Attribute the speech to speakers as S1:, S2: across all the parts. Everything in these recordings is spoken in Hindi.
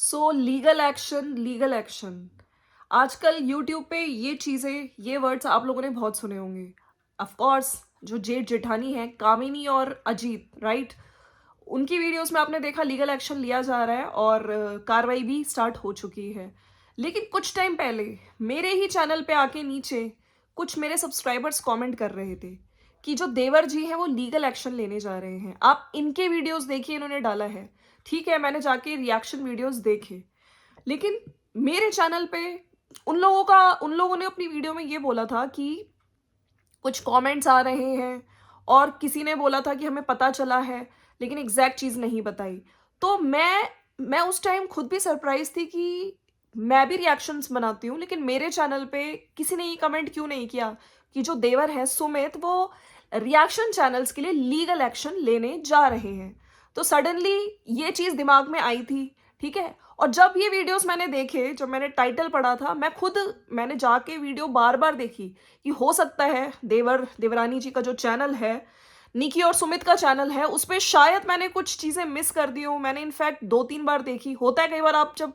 S1: सो लीगल एक्शन, लीगल एक्शन। आजकल यूट्यूब पे ये चीज़ें, ये वर्ड्स आप लोगों ने बहुत सुने होंगे। ऑफ कोर्स जो जेठ जेठानी है, कामिनी और अजीत, राइट? उनकी वीडियोस में आपने देखा लीगल एक्शन लिया जा रहा है और कार्रवाई भी स्टार्ट हो चुकी है। लेकिन कुछ टाइम पहले मेरे ही चैनल पे आके नीचे कुछ मेरे सब्सक्राइबर्स कमेंट कर रहे थे कि जो देवर जी हैं वो लीगल एक्शन लेने जा रहे हैं। आप इनके वीडियोस देखिए, इन्होंने डाला है। ठीक है, मैंने जाके रिएक्शन वीडियोस देखे, लेकिन मेरे चैनल पे उन लोगों ने अपनी वीडियो में ये बोला था कि कुछ कमेंट्स आ रहे हैं और किसी ने बोला था कि हमें पता चला है, लेकिन एग्जैक्ट चीज़ नहीं बताई। तो मैं उस टाइम खुद भी सरप्राइज थी कि मैं भी रिएक्शंस बनाती हूँ, लेकिन मेरे चैनल पे किसी ने ये कमेंट क्यों नहीं किया कि जो देवर है सुमित, वो रिएक्शन चैनल्स के लिए लीगल एक्शन लेने जा रहे हैं। तो सडनली ये चीज़ दिमाग में आई थी, ठीक है? और जब ये वीडियोस मैंने देखे, जब मैंने टाइटल पढ़ा था, मैंने जाके वीडियो बार-बार देखी कि हो सकता है देवरानी जी का जो चैनल है, निकी और सुमित का चैनल है, उसपे शायद मैंने कुछ चीज़ें मिस कर दी हों। मैंने इनफैक्ट 2-3 बार देखी। होता है कई बार, आप जब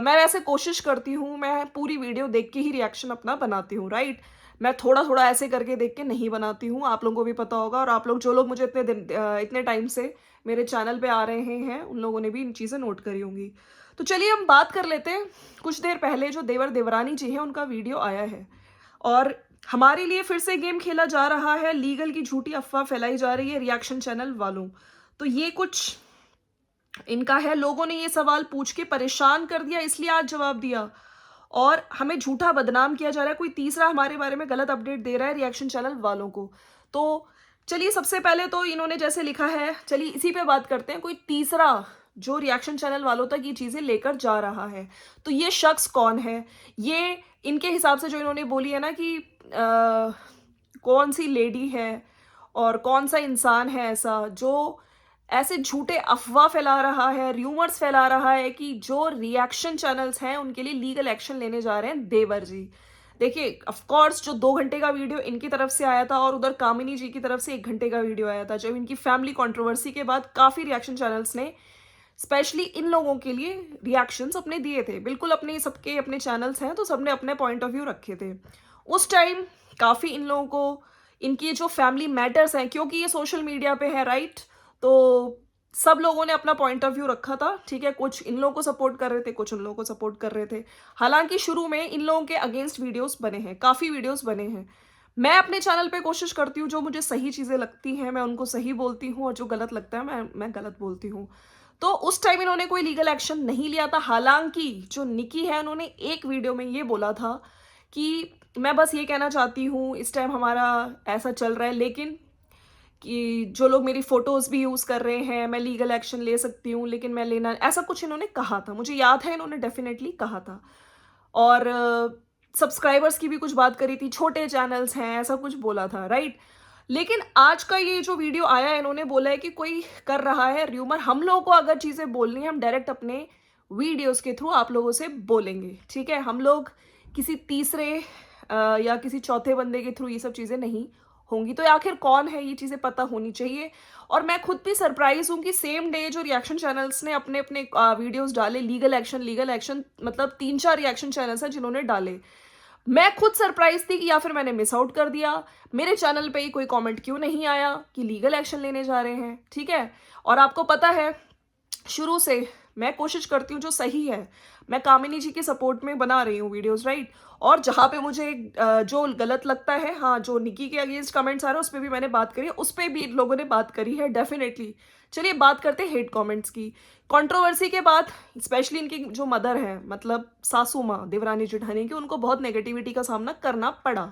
S1: मैं वैसे कोशिश करती हूँ, मैं पूरी वीडियो देख के ही रिएक्शन अपना बनाती हूँ, राइट? मैं थोड़ा-थोड़ा ऐसे करके देख के नहीं बनाती हूँ, आप लोगों को भी पता होगा। और आप लोग, जो लोग मुझे इतने टाइम से मेरे चैनल पे आ रहे हैं, उन लोगों ने भी इन चीज़ें नोट करी होंगी। तो चलिए हम बात कर लेते हैं। कुछ देर पहले जो देवरानी जी हैं, उनका वीडियो आया है और हमारे लिए फिर से गेम खेला जा रहा है, लीगल की झूठी अफ़वाह फैलाई जा रही है रिएक्शन चैनल वालों। तो ये कुछ इनका है, लोगों ने ये सवाल पूछ के परेशान कर दिया, इसलिए आज जवाब दिया और हमें झूठा बदनाम किया जा रहा है। कोई तीसरा हमारे बारे में गलत अपडेट दे रहा है रिएक्शन चैनल वालों को। तो चलिए, सबसे पहले तो इन्होंने जैसे लिखा है, चलिए इसी पे बात करते हैं। कोई तीसरा जो रिएक्शन चैनल वालों तक ये चीज़ें लेकर जा रहा है, तो ये शख्स कौन है? ये इनके हिसाब से जो इन्होंने बोली है ना कि कौन सी लेडी है और कौन सा इंसान है ऐसा जो ऐसे झूठे अफ़वाह फैला रहा है, र्यूमर्स फैला रहा है कि जो रिएक्शन चैनल्स हैं, उनके लिए लीगल एक्शन लेने जा रहे हैं देवर जी। देखिए, ऑफ कोर्स जो 2 घंटे का वीडियो इनकी तरफ से आया था और उधर कामिनी जी की तरफ से 1 घंटे का वीडियो आया था, जब इनकी फैमिली कंट्रोवर्सी के बाद काफ़ी रिएक्शन चैनल्स ने स्पेशली इन लोगों के लिए रिएक्शंस अपने दिए थे। बिल्कुल, अपने सबके अपने चैनल्स हैं, तो सबने अपने पॉइंट ऑफ व्यू रखे थे। उस टाइम काफ़ी इन लोगों को इनकी जो फैमिली मैटर्स हैं, क्योंकि ये सोशल मीडिया पे है, राइट? तो सब लोगों ने अपना पॉइंट ऑफ व्यू रखा था, ठीक है? कुछ इन लोगों को सपोर्ट कर रहे थे, कुछ उन लोगों को सपोर्ट कर रहे थे। हालाँकि शुरू में इन लोगों के अगेंस्ट वीडियोज़ बने हैं, काफ़ी वीडियोज़ बने हैं। मैं अपने चैनल पे कोशिश करती हूँ, जो मुझे सही चीज़ें लगती हैं, मैं उनको सही बोलती हूँ और जो गलत लगता है, मैं गलत बोलती हूँ। तो उस टाइम इन्होंने कोई लीगल एक्शन नहीं लिया था। हालाँकि जो निकी है, उन्होंने एक वीडियो में ये बोला था कि मैं बस ये कहना चाहती हूँ, इस टाइम हमारा ऐसा चल रहा है, लेकिन कि जो लोग मेरी फ़ोटोज़ भी यूज़ कर रहे हैं, मैं लीगल एक्शन ले सकती हूँ, लेकिन मैं लेना, ऐसा कुछ इन्होंने कहा था। मुझे याद है, इन्होंने डेफ़िनेटली कहा था। और सब्सक्राइबर्स की भी कुछ बात करी थी, छोटे चैनल्स हैं, ऐसा कुछ बोला था, राइट? लेकिन आज का ये जो वीडियो आया है, इन्होंने बोला है कि कोई कर रहा है र्यूमर। हम लोगों को अगर चीज़ें बोलनी है, हम डायरेक्ट अपने वीडियोज़ के थ्रू आप लोगों से बोलेंगे, ठीक है? हम लोग किसी तीसरे या किसी चौथे बंदे के थ्रू ये सब चीज़ें नहीं होंगी। तो आखिर कौन है, ये चीज़ें पता होनी चाहिए। और मैं खुद भी सरप्राइज़ हूँ कि सेम डे जो रिएक्शन चैनल्स ने अपने-अपने वीडियोज़ डाले, लीगल एक्शन, मतलब 3-4 रिएक्शन चैनल्स हैं जिन्होंने डाले। मैं खुद सरप्राइज़ थी कि या फिर मैंने मिस आउट कर दिया, मेरे चैनल पे ही कोई कमेंट क्यों नहीं आया कि लीगल एक्शन लेने जा रहे हैं, ठीक है? और आपको पता है, शुरू से मैं कोशिश करती हूँ जो सही है। मैं कामिनी जी के सपोर्ट में बना रही हूँ वीडियोज़, राइट? और जहाँ पे मुझे जो गलत लगता है, हाँ, जो निकी के अगेंस्ट कमेंट्स आ रहे हैं, उस पे भी मैंने बात करी है, उस पे भी लोगों ने बात करी है डेफ़िनेटली। चलिए बात करते हैं हेट कमेंट्स की। कंट्रोवर्सी के बाद स्पेशली इनकी जो मदर हैं, मतलब सासू माँ देवरानी जेठानी की, उनको बहुत नेगेटिविटी का सामना करना पड़ा।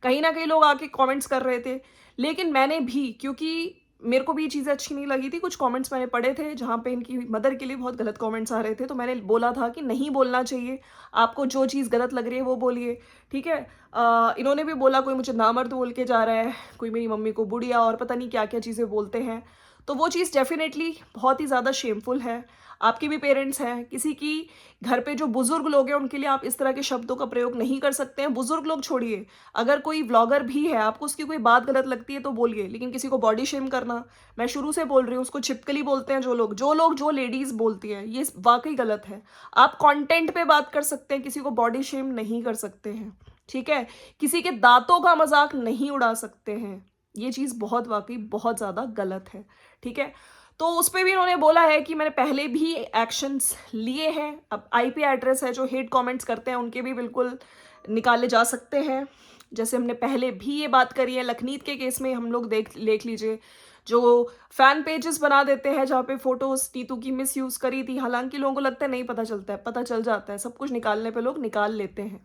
S1: कहीं न कहीं लोग आके कमेंट्स कर रहे थे, लेकिन मैंने भी, क्योंकि मेरे को भी ये चीज़ें अच्छी नहीं लगी थी, कुछ कमेंट्स मैंने पढ़े थे जहाँ पे इनकी मदर के लिए बहुत गलत कमेंट्स आ रहे थे, तो मैंने बोला था कि नहीं बोलना चाहिए, आपको जो चीज़ गलत लग रही है वो बोलिए, ठीक है? इन्होंने भी बोला कोई मुझे नामर्द बोल के जा रहा है, कोई मेरी मम्मी को बुढ़िया और पता नहीं क्या-क्या चीज़ें बोलते हैं। तो वो चीज़ डेफ़िनेटली बहुत ही ज़्यादा शेमफुल है। आपके भी पेरेंट्स हैं, किसी की घर पे जो बुज़ुर्ग लोग हैं उनके लिए आप इस तरह के शब्दों का प्रयोग नहीं कर सकते हैं। बुज़ुर्ग लोग छोड़िए, अगर कोई व्लॉगर भी है, आपको उसकी कोई बात गलत लगती है तो बोलिए, लेकिन किसी को बॉडी शेम करना, मैं शुरू से बोल रही हूँ, उसको छिपकली बोलते हैं जो लेडीज़ बोलती हैं, ये वाक़ई गलत है। आप कंटेंट पे बात कर सकते हैं, किसी को बॉडी शेम नहीं कर सकते हैं, ठीक है? किसी के दाँतों का मज़ाक नहीं उड़ा सकते हैं। ये चीज़ बहुत वाक़ई बहुत ज़्यादा गलत है, ठीक है? तो उस पे भी इन्होंने बोला है कि मैंने पहले भी एक्शंस लिए हैं। अब आईपी एड्रेस है, जो हेट कमेंट्स करते हैं उनके भी बिल्कुल निकाले जा सकते हैं। जैसे हमने पहले भी ये बात करी है, लखनीत के केस में हम लोग देख लीजिए, जो फैन पेजेस बना देते हैं जहाँ पे फोटोज नीतू की मिसयूज करी थी, हालांकि लोगों को लगता है नहीं पता चलता है, पता चल जाता है, सब कुछ निकालने पे लोग निकाल लेते हैं।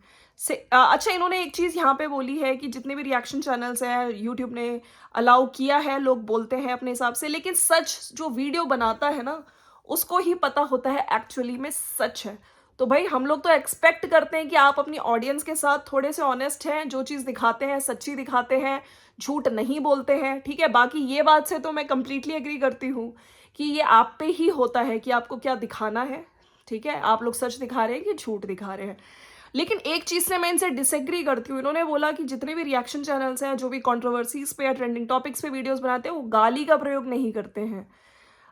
S1: अच्छा, इन्होंने एक चीज़ यहाँ पे बोली है कि जितने भी रिएक्शन चैनल्स हैं यूट्यूब ने अलाउ किया है, लोग बोलते हैं अपने हिसाब से, लेकिन सच जो वीडियो बनाता है ना, उसको ही पता होता है एक्चुअली में सच है। तो भाई हम लोग तो एक्सपेक्ट करते हैं कि आप अपनी ऑडियंस के साथ थोड़े से ऑनेस्ट हैं, जो चीज़ दिखाते हैं सच्ची दिखाते हैं, झूठ नहीं बोलते हैं, ठीक है? बाकी ये बात से तो मैं कंप्लीटली एग्री करती हूँ कि ये आप पे ही होता है कि आपको क्या दिखाना है, ठीक है? आप लोग सच दिखा रहे हैं कि झूठ दिखा रहे हैं। लेकिन एक चीज़ से मैं इनसे डिसएग्री करती हूँ। इन्होंने बोला कि जितने भी रिएक्शन चैनल्स हैं, जो भी कंट्रोवर्सीज़ पे या ट्रेंडिंग टॉपिक्स पे वीडियोज़ बनाते हैं, वो गाली का प्रयोग नहीं करते हैं।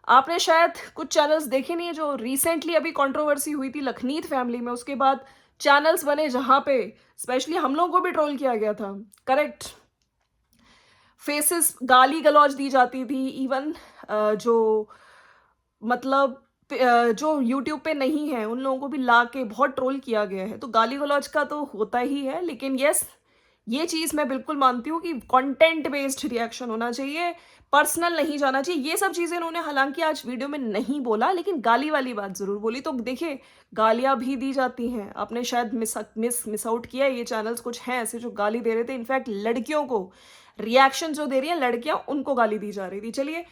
S1: आपने शायद कुछ चैनल्स देखे नहीं है, जो रिसेंटली अभी कंट्रोवर्सी हुई थी लखनीत फैमिली में, उसके बाद चैनल्स बने जहाँ पे स्पेशली हम लोगों को भी ट्रोल किया गया था, करेक्ट? फेसेस गाली गलौज दी जाती थी, इवन जो मतलब जो यूट्यूब पे नहीं है उन लोगों को भी ला के बहुत ट्रोल किया गया है। तो गाली गलौज का तो होता ही है, लेकिन यस, ये चीज़ मैं बिल्कुल मानती हूँ कि कंटेंट बेस्ड रिएक्शन होना चाहिए, पर्सनल नहीं जाना चाहिए। ये सब चीज़ें इन्होंने हालांकि आज वीडियो में नहीं बोला, लेकिन गाली वाली बात ज़रूर बोली। तो देखिए, गालियाँ भी दी जाती हैं, आपने शायद मिस आउट किया है। ये चैनल्स कुछ हैं ऐसे जो गाली दे रहे थे, इनफैक्ट लड़कियों को रिएक्शन जो दे रही हैं लड़कियाँ, उनको गाली दी जा रही थी। चलिए,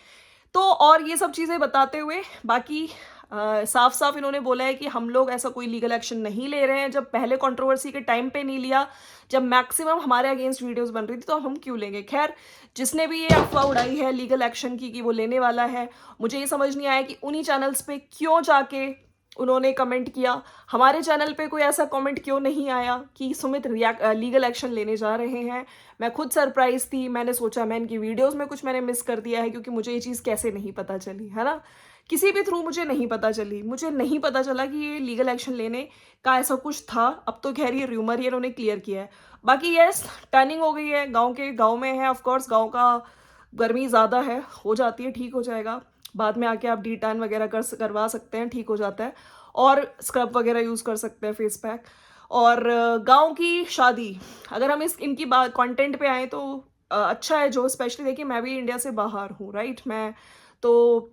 S1: तो और ये सब चीज़ें बताते हुए बाकी साफ साफ इन्होंने बोला है कि हम लोग ऐसा कोई लीगल एक्शन नहीं ले रहे हैं। जब पहले कंट्रोवर्सी के टाइम पे नहीं लिया, जब मैक्सिमम हमारे अगेंस्ट वीडियोस बन रही थी, तो हम क्यों लेंगे? खैर, जिसने भी ये अफवाह उड़ाई है लीगल एक्शन की कि वो लेने वाला है, मुझे ये समझ नहीं आया कि उन्हीं चैनल्स पे क्यों जाके उन्होंने कमेंट किया। हमारे चैनल पे कोई ऐसा कमेंट क्यों नहीं आया कि सुमित लीगल एक्शन लेने जा रहे हैं? मैं खुद सरप्राइज थी, मैंने सोचा मैं इनकी वीडियोस में कुछ मैंने मिस कर दिया है, क्योंकि मुझे ये चीज़ कैसे नहीं पता चली, है ना? किसी भी थ्रू मुझे नहीं पता चली, मुझे नहीं पता चला कि ये लीगल एक्शन लेने का ऐसा कुछ था। अब तो खैर ये र्यूमर ही इन्होंने क्लियर किया है। बाकी यस, टर्निंग हो गई है, गाँव में है, ऑफकोर्स गाँव का गर्मी ज़्यादा है, हो जाती है, ठीक हो जाएगा। बाद में आके आप डी टैन वगैरह करवा सकते हैं, ठीक हो जाता है, और स्क्रब वगैरह यूज़ कर सकते हैं, फेस पैक। और गाँव की शादी, अगर हम इनकी बात कंटेंट पे आए तो अच्छा है। जो स्पेशली देखिए, मैं भी इंडिया से बाहर हूँ, राइट? मैं तो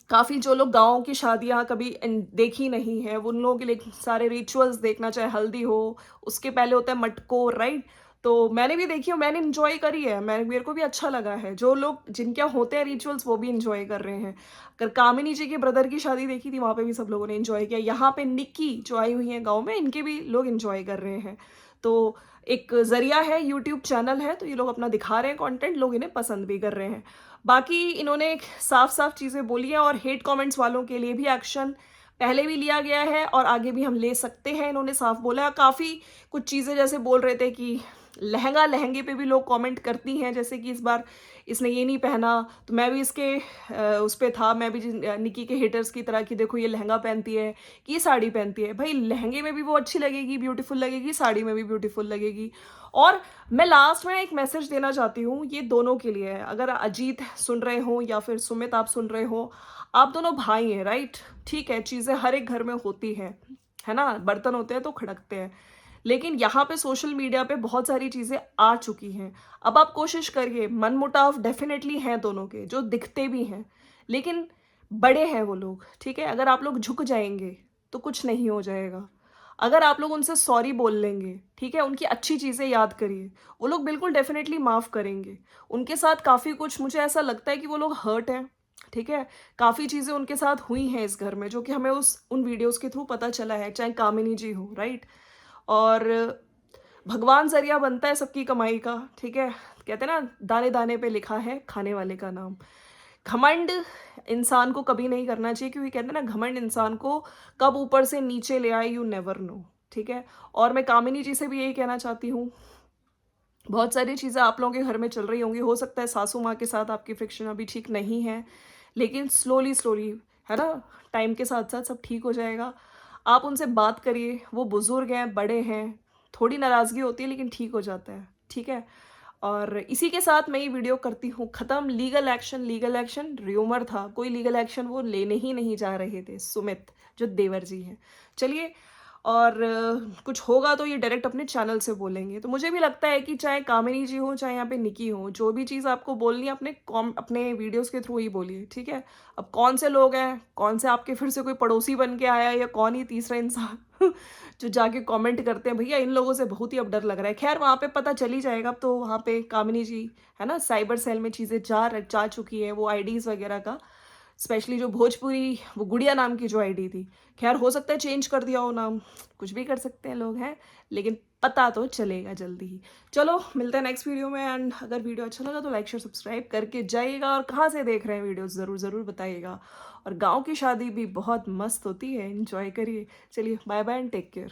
S1: काफ़ी जो लोग गाँव की शादियाँ कभी देखी नहीं है, उन लोगों के लिए सारे रिचुअल्स देखना, चाहे हल्दी हो, उसके पहले होता है मटकोर, राइट? तो मैंने भी देखी और मैंने एंजॉय करी है, मेरे को भी अच्छा लगा है। जो लोग जिनके यहाँ होते हैं रिचुअल्स, वो भी एंजॉय कर रहे हैं। अगर कामिनी जी के ब्रदर की शादी देखी थी, वहाँ पे भी सब लोगों ने एंजॉय किया। यहाँ पे निक्की जो आई हुई है गाँव में, इनके भी लोग एंजॉय कर रहे हैं। तो एक ज़रिया है, यूट्यूब चैनल है, तो ये लोग अपना दिखा रहे हैं कंटेंट, लोग इन्हें पसंद भी कर रहे हैं। बाकी इन्होंने साफ-साफ चीज़ें बोली हैं, और हेट कमेंट्स वालों के लिए भी एक्शन पहले भी लिया गया है और आगे भी हम ले सकते हैं, इन्होंने साफ बोला है। काफ़ी कुछ चीज़ें जैसे बोल रहे थे कि लहंगे पे भी लोग कमेंट करती हैं, जैसे कि इस बार इसने ये नहीं पहना, तो मैं भी इसके उस पे था, मैं भी निकी के हेटर्स की तरह कि देखो ये लहंगा पहनती है कि ये साड़ी पहनती है। भाई लहंगे में भी वो अच्छी लगेगी, ब्यूटीफुल लगेगी, साड़ी में भी ब्यूटीफुल लगेगी। और मैं लास्ट में एक मैसेज देना चाहती हूँ, ये दोनों के लिए है। अगर अजीत सुन रहे हो या फिर सुमित आप सुन रहे हो, आप दोनों भाई हैं, राइट? ठीक है, चीज़ें हर एक घर में होती हैं, है ना? बर्तन होते हैं तो खड़कते हैं, लेकिन यहाँ पे सोशल मीडिया पे बहुत सारी चीज़ें आ चुकी हैं। अब आप कोशिश करिए, मनमुटाव डेफिनेटली हैं दोनों के, जो दिखते भी हैं, लेकिन बड़े हैं वो लोग, ठीक है? अगर आप लोग झुक जाएंगे तो कुछ नहीं हो जाएगा। अगर आप लोग उनसे सॉरी बोल लेंगे, ठीक है? उनकी अच्छी चीज़ें याद करिए, वो लोग बिल्कुल डेफिनेटली माफ़ करेंगे। उनके साथ काफ़ी कुछ मुझे ऐसा लगता है कि वो लोग हर्ट हैं, ठीक है? काफ़ी चीज़ें उनके साथ हुई हैं इस घर में, जो कि हमें उन वीडियोज़ के थ्रू पता चला है, चाहे कामिनी जी हो, राइट? और भगवान ज़रिया बनता है सबकी कमाई का, ठीक है? कहते हैं ना, दाने-दाने पे लिखा है खाने वाले का नाम। घमंड इंसान को कभी नहीं करना चाहिए, क्योंकि कहते हैं ना घमंड इंसान को कब ऊपर से नीचे ले आए, यू नेवर नो। ठीक है। और मैं कामिनी जी से भी यही कहना चाहती हूँ, बहुत सारी चीज़ें आप लोगों के घर में चल रही होंगी, हो सकता है सासू माँ के साथ आपकी फ्रिक्शन अभी ठीक नहीं है, लेकिन स्लोली स्लोली, है ना, टाइम के साथ साथ सब ठीक हो जाएगा। आप उनसे बात करिए, वो बुजुर्ग हैं, बड़े हैं, थोड़ी नाराज़गी होती है लेकिन ठीक हो जाता है। ठीक है। और इसी के साथ मैं ये वीडियो करती हूँ ख़त्म। Legal action, legal action rumour था, कोई लीगल एक्शन वो लेने ही नहीं जा रहे थे, सुमित जो देवर जी हैं। चलिए, और कुछ होगा तो ये डायरेक्ट अपने चैनल से बोलेंगे। तो मुझे भी लगता है कि चाहे कामिनी जी हो, चाहे यहाँ पे निकी हो, जो भी चीज़ आपको बोलनी है अपने वीडियोस के थ्रू ही बोलिए। ठीक है। अब कौन से लोग हैं, कौन से आपके फिर से कोई पड़ोसी बन के आया है, या कौन ही तीसरा इंसान जो जाके कमेंट करते हैं, भैया इन लोगों से बहुत ही अब डर लग रहा है। खैर वहाँ पे पता चल ही जाएगा। अब तो वहाँ पे कामिनी जी, है ना, साइबर सेल में चीज़ें जा चुकी है, वो आईडीज़ वगैरह का, स्पेशली जो भोजपुरी, वो गुड़िया नाम की जो आईडी थी। खैर हो सकता है चेंज कर दिया हो नाम, कुछ भी कर सकते हैं लोग, हैं, लेकिन पता तो चलेगा जल्दी ही। चलो मिलते हैं नेक्स्ट वीडियो में। एंड अगर वीडियो अच्छा लगा तो लाइक शेयर सब्सक्राइब करके जाइएगा, और कहाँ से देख रहे हैं वीडियो ज़रूर ज़रूर बताइएगा। और गाँव की शादी भी बहुत मस्त होती है, एंजॉय करिए। चलिए bye bye and take care.